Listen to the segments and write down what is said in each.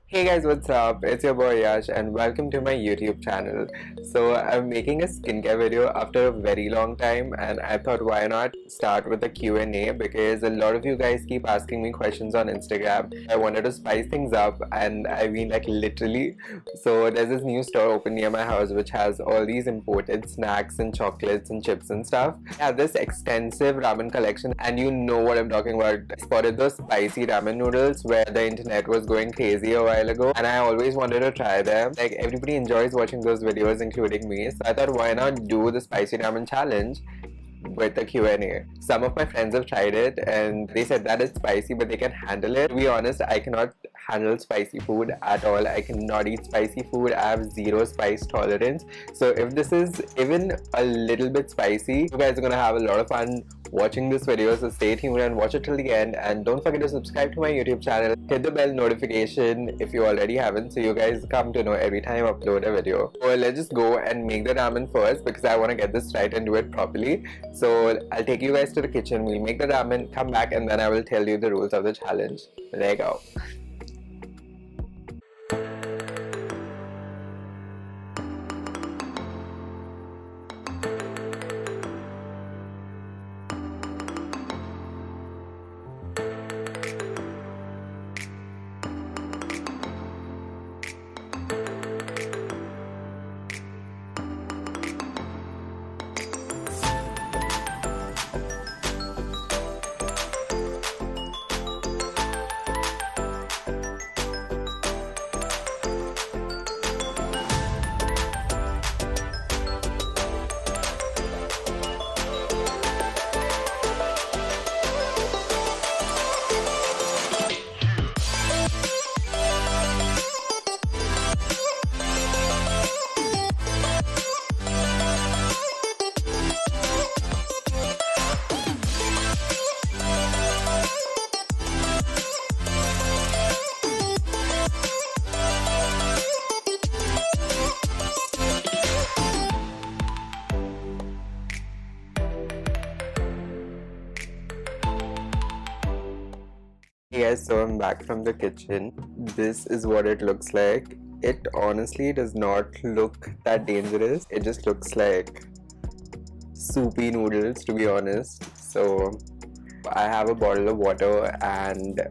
Hey guys, what's up? It's your boy Yash and welcome to my YouTube channel. So I'm making a skincare video after a very long time and I thought why not start with a Q&A because a lot of you guys keep asking me questions on Instagram. I wanted to spice things up and I mean like literally. So there's this new store open near my house which has all these imported snacks and chocolates and chips and stuff. I have this extensive ramen collection and you know what I'm talking about. I spotted those spicy ramen noodles where the internet was going crazy a while ago and I always wanted to try them. Like everybody enjoys watching those videos including me, so I thought why not do the spicy ramen challenge with the Q&A. Some of my friends have tried it and they said that it's spicy but they can handle it. To be honest, I cannot handle spicy food at all. I cannot eat spicy food. I have zero spice tolerance. So if this is even a little bit spicy, you guys are gonna have a lot of fun watching this video, so stay tuned and watch it till the end, and don't forget to subscribe to my YouTube channel. Hit the bell notification if you already haven't so you guys come to know every time I upload a video. So let's just go and make the ramen first because I want to get this right and do it properly. So I'll take you guys to the kitchen, we'll make the ramen, come back, and then I will tell you the rules of the challenge. There you go. Hey guys, so I'm back from the kitchen. This is what it looks like. It honestly does not look that dangerous. It just looks like soupy noodles, to be honest. So I have a bottle of water and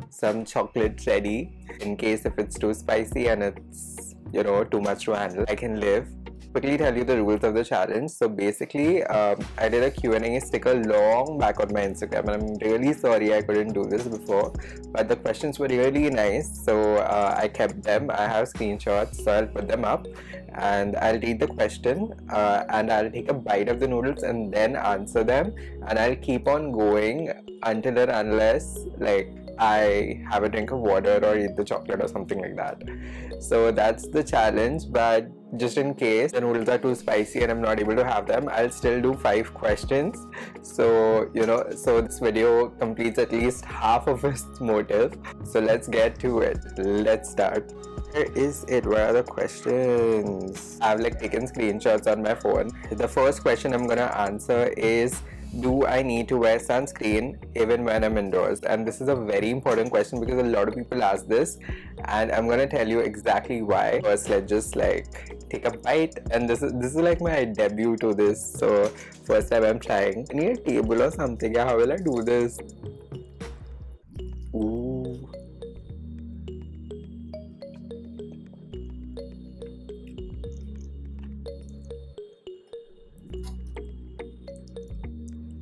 some chocolate ready in case if it's too spicy and it's, you know, too much to handle. I can live. Quickly tell you the rules of the challenge. So basically I did a Q&A sticker long back on my Instagram and I'm really sorry I couldn't do this before, but the questions were really nice, so I kept them. I have screenshots, so I'll put them up and I'll read the question and I'll take a bite of the noodles and then answer them, and I'll keep on going until and unless like I have a drink of water or eat the chocolate or something like that. So that's the challenge, but just in case the noodles are too spicy and I'm not able to have them, I'll still do 5 questions. So you know, so this video completes at least half of its motive. So let's get to it. Let's start. Where is it? Where are the questions? I've like taken screenshots on my phone. The first question I'm gonna answer is, do I need to wear sunscreen even when I'm indoors? And this is a very important question because a lot of people ask this and I'm gonna tell you exactly why. First, let's just like take a bite, and this is like my debut to this, so first time I'm trying. I need a table or something. Yeah, how will I do this? Ooh.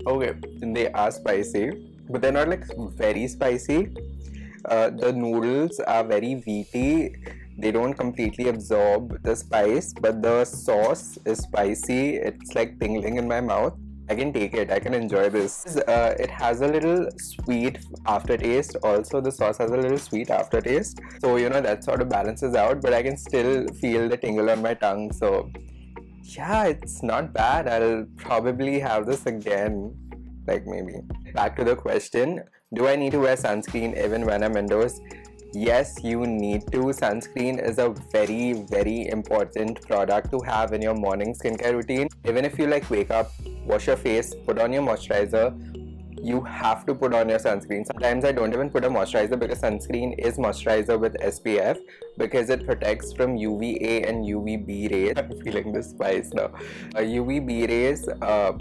Okay, they are spicy, but they're not like very spicy. The noodles are very meaty. They don't completely absorb the spice, but the sauce is spicy. It's like tingling in my mouth. I can take it. I can enjoy this. It has a little sweet aftertaste. Also, the sauce has a little sweet aftertaste. So, you know, that sort of balances out, but I can still feel the tingle on my tongue. So yeah, it's not bad. I'll probably have this again, like maybe. Back to the question, do I need to wear sunscreen even when I'm indoors? Yes, you need to. Sunscreen is a very important product to have in your morning skincare routine. Even if you like wake up, wash your face, put on your moisturizer, you have to put on your sunscreen. Sometimes I don't even put a moisturizer because sunscreen is moisturizer with SPF because it protects from UVA and UVB rays. I'm feeling the spice now. UVB rays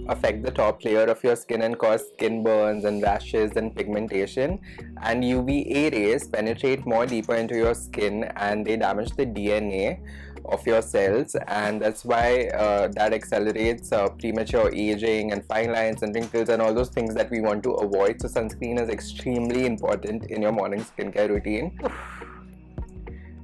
affect the top layer of your skin and cause skin burns and rashes and pigmentation, and UVA rays penetrate more deeper into your skin and they damage the DNA of your cells, and that's why that accelerates premature aging and fine lines and wrinkles and all those things that we want to avoid. So sunscreen is extremely important in your morning skincare routine.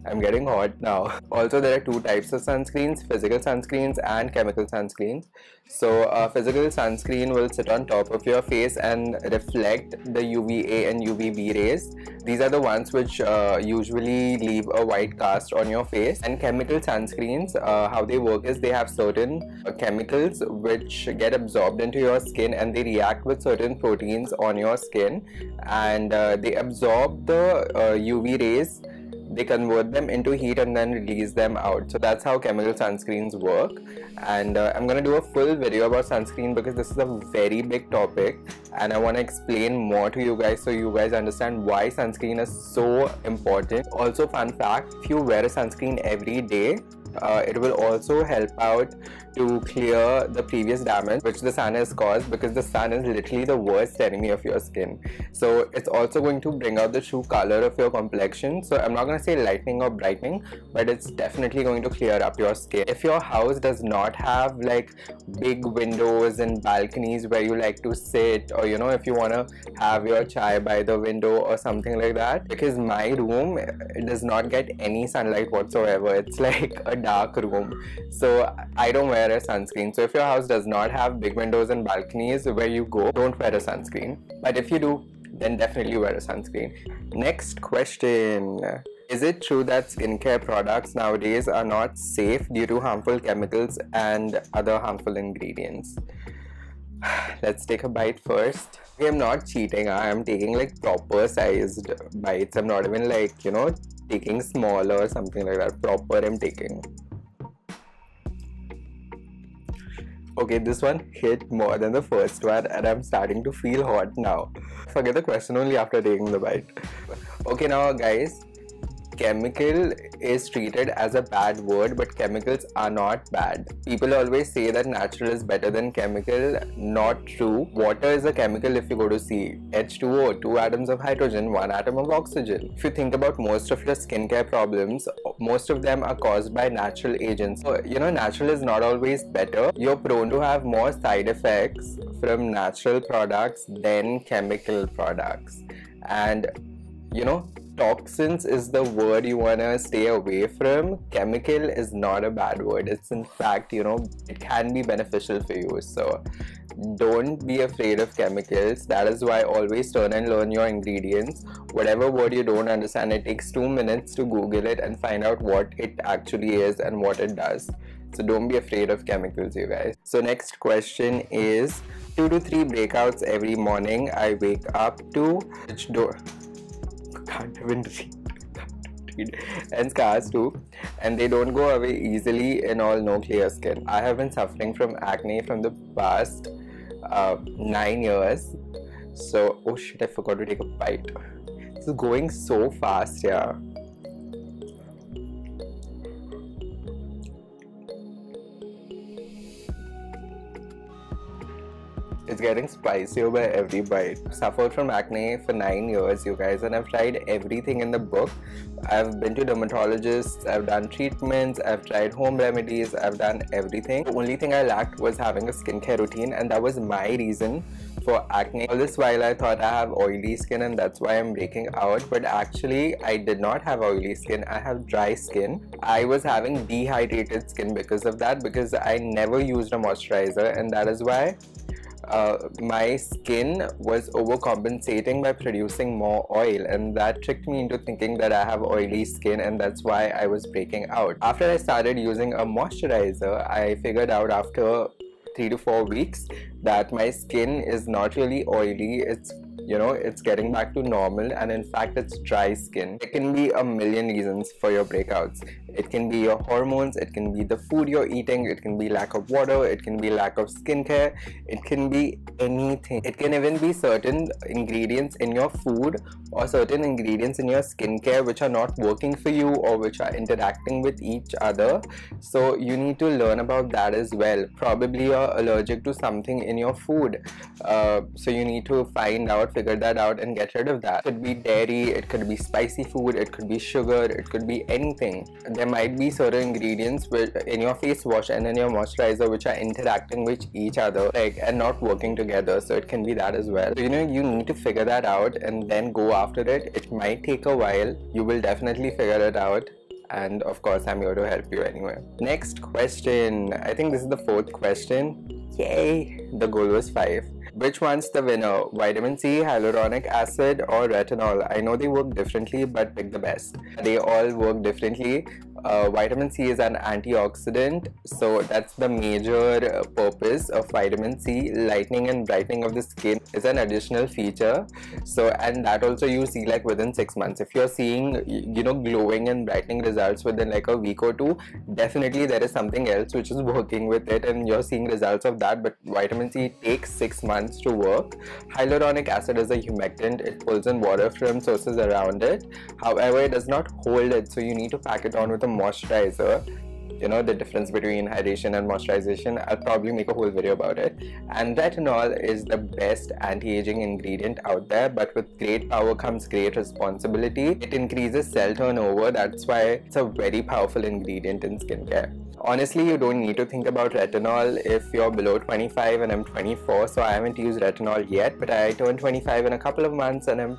I'm getting hot now. Also, there are two types of sunscreens: physical sunscreens and chemical sunscreens. So physical sunscreen will sit on top of your face and reflect the UVA and UVB rays. These are the ones which usually leave a white cast on your face. And chemical sunscreens, how they work is they have certain chemicals which get absorbed into your skin and they react with certain proteins on your skin, and they absorb the UV rays, they convert them into heat and then release them out. So that's how chemical sunscreens work. And I'm gonna do a full video about sunscreen because this is a very big topic and I want to explain more to you guys so you guys understand why sunscreen is so important. Also, fun fact, if you wear a sunscreen every day, it will also help out to clear the previous damage which the sun has caused, because the sun is literally the worst enemy of your skin. So it's also going to bring out the true color of your complexion. So I'm not going to say lightening or brightening, but it's definitely going to clear up your skin. If your house does not have like big windows and balconies where you like to sit, or you know, if you want to have your chai by the window or something like that, because my room, it does not get any sunlight whatsoever. It's like a dark room, so I don't wear a sunscreen. So if your house does not have big windows and balconies where you go, don't wear a sunscreen. But if you do, then definitely wear a sunscreen. Next question: is it true that skincare products nowadays are not safe due to harmful chemicals and other harmful ingredients? Let's take a bite first. Okay, I'm not cheating. I am taking like proper sized bites. I'm not even like, you know, taking small or something like that. Proper I'm taking. Okay, this one hit more than the first one and I'm starting to feel hot now. Forget the question only after taking the bite. Okay, now guys, chemical is treated as a bad word, but chemicals are not bad. People always say that natural is better than chemical. Not true. Water is a chemical if you go to see. H2O, 2 atoms of hydrogen, 1 atom of oxygen. If you think about most of your skincare problems, most of them are caused by natural agents. So, you know, natural is not always better. You're prone to have more side effects from natural products than chemical products. And, you know, toxins is the word you want to stay away from. Chemical is not a bad word. It's in fact, you know, it can be beneficial for you. So don't be afraid of chemicals. That is why always turn and learn your ingredients. Whatever word you don't understand, it takes 2 minutes to Google it and find out what it actually is and what it does. So don't be afraid of chemicals, you guys. So next question is 2 to 3 breakouts every morning I wake up to. Which door? Can't even read. And scars too, and they don't go away easily in all no clear skin. I have been suffering from acne from the past 9 years. So oh shit, I forgot to take a bite. This is going so fast, yeah. It's getting spicier by every bite. I've suffered from acne for 9 years, you guys, and I've tried everything in the book. I've been to dermatologists, I've done treatments, I've tried home remedies, I've done everything. The only thing I lacked was having a skincare routine, and that was my reason for acne. All this while I thought I have oily skin and that's why I'm breaking out, but actually I did not have oily skin. I have dry skin. I was having dehydrated skin because of that, because I never used a moisturizer, and that is why my skin was overcompensating by producing more oil, and that tricked me into thinking that I have oily skin, and that's why I was breaking out. After I started using a moisturizer, I figured out after 3 to 4 weeks that my skin is not really oily, it's you know, it's getting back to normal, and in fact it's dry skin. There can be a million reasons for your breakouts. It can be your hormones, it can be the food you're eating, it can be lack of water, it can be lack of skincare, it can be anything. It can even be certain ingredients in your food or certain ingredients in your skincare which are not working for you or which are interacting with each other. So you need to learn about that as well. Probably you're allergic to something in your food, so you need to find out, figure that out and get rid of that. It could be dairy, it could be spicy food, it could be sugar, it could be anything. There might be certain ingredients in your face wash and in your moisturizer which are interacting with each other, like, and not working together. So it can be that as well. So, you know, you need to figure that out and then go after it. It might take a while. You will definitely figure it out. And of course, I'm here to help you anyway. Next question. I think this is the 4th question. Yay! The goal was 5. Which one's the winner? Vitamin C, hyaluronic acid, or retinol? I know they work differently, but pick the best. They all work differently. Vitamin C is an antioxidant, so that's the major purpose of vitamin C. Lightening and brightening of the skin is an additional feature. So, and that also you see like within 6 months. If you're seeing, you know, glowing and brightening results within like a week or 2, definitely there is something else which is working with it and you're seeing results of that. But vitamin C takes 6 months to work. Hyaluronic acid is a humectant. It pulls in water from sources around it. However, it does not hold it, so you need to pack it on with a moisturizer. You know the difference between hydration and moisturization. I'll probably make a whole video about it. And retinol is the best anti-aging ingredient out there, but with great power comes great responsibility. It increases cell turnover. That's why it's a very powerful ingredient in skincare. Honestly, you don't need to think about retinol if you're below 25, and I'm 24, so I haven't used retinol yet, but I turn 25 in a couple of months and I'm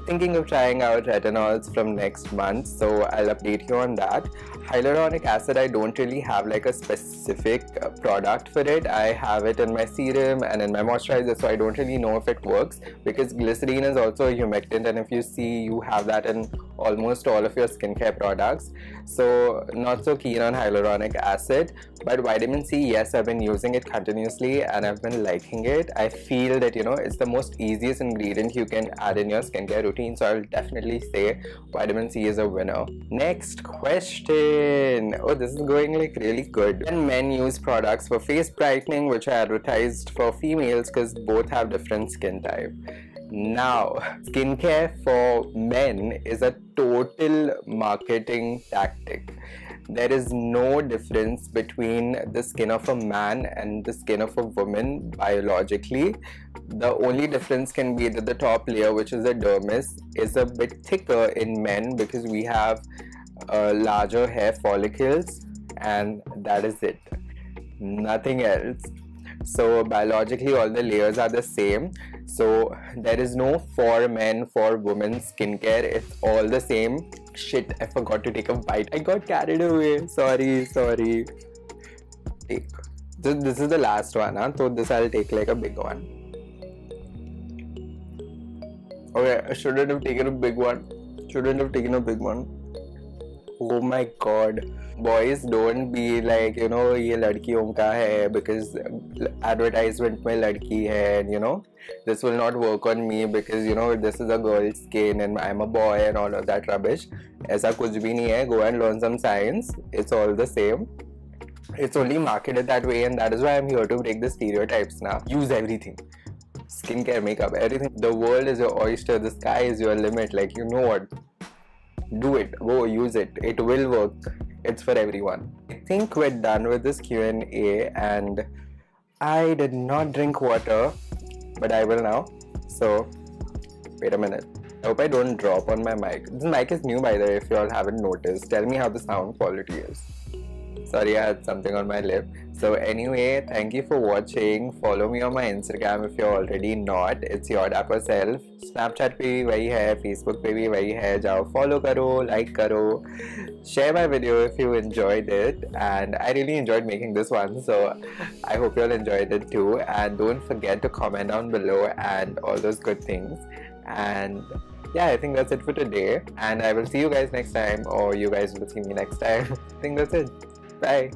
thinking of trying out retinols from next month, so I'll update you on that. Hyaluronic acid, I don't really have like a specific product for it. I have it in my serum and in my moisturizer, so I don't really know if it works, because glycerine is also a humectant, and if you see, you have that in almost all of your skincare products. So not so keen on hyaluronic acid. But vitamin C, yes, I've been using it continuously and I've been liking it. I feel that, you know, it's the most easiest ingredient you can add in your skincare routine, so I'll definitely say vitamin C is a winner. Next question. Oh, this is going like really good. When men use products for face brightening which are advertised for females, because both have different skin type. Now, skincare for men is a total marketing tactic. There is no difference between the skin of a man and the skin of a woman biologically. The only difference can be that the top layer, which is the dermis, is a bit thicker in men because we have larger hair follicles, and that is it. Nothing else. So biologically all the layers are the same. So there is no for men, for women skincare. It's all the same. Shit, I forgot to take a bite. I got carried away. Sorry. Take. This is the last one, huh? So this I'll take like a big one. Okay, I shouldn't have taken a big one. Oh my god. Boys, don't be like, you know, ये लड़कियों का है because advertisement में लड़की है, and you know, this will not work on me because, you know, this is a girl's skin and I'm a boy and all of that rubbish. ऐसा कुछ भी नहीं है. Go and learn some science. It's all the same. It's only marketed that way, and that is why I'm here to break the stereotypes now. Use everything. Skincare, makeup, everything. The world is your oyster. The sky is your limit. Like, you know what? Do it. Go use it. It will work. It's for everyone. I think we're done with this Q&A, and I did not drink water, but I will now. So wait a minute. I hope I don't drop on my mic. This mic is new, by the way, if you all haven't noticed. Tell me how the sound quality is. Sorry, I had something on my lip. So anyway, thank you for watching. Follow me on my Instagram if you're already not. It's your dapper self. Snapchat पे भी वही है, Facebook पे भी वही है. जाओ follow करो, like करो. Share my video if you enjoyed it. And I really enjoyed making this one, so I hope you all enjoyed it too. And don't forget to comment down below and all those good things. And yeah, I think that's it for today. And I will see you guys next time, or you guys will see me next time. I think that's it. Bye.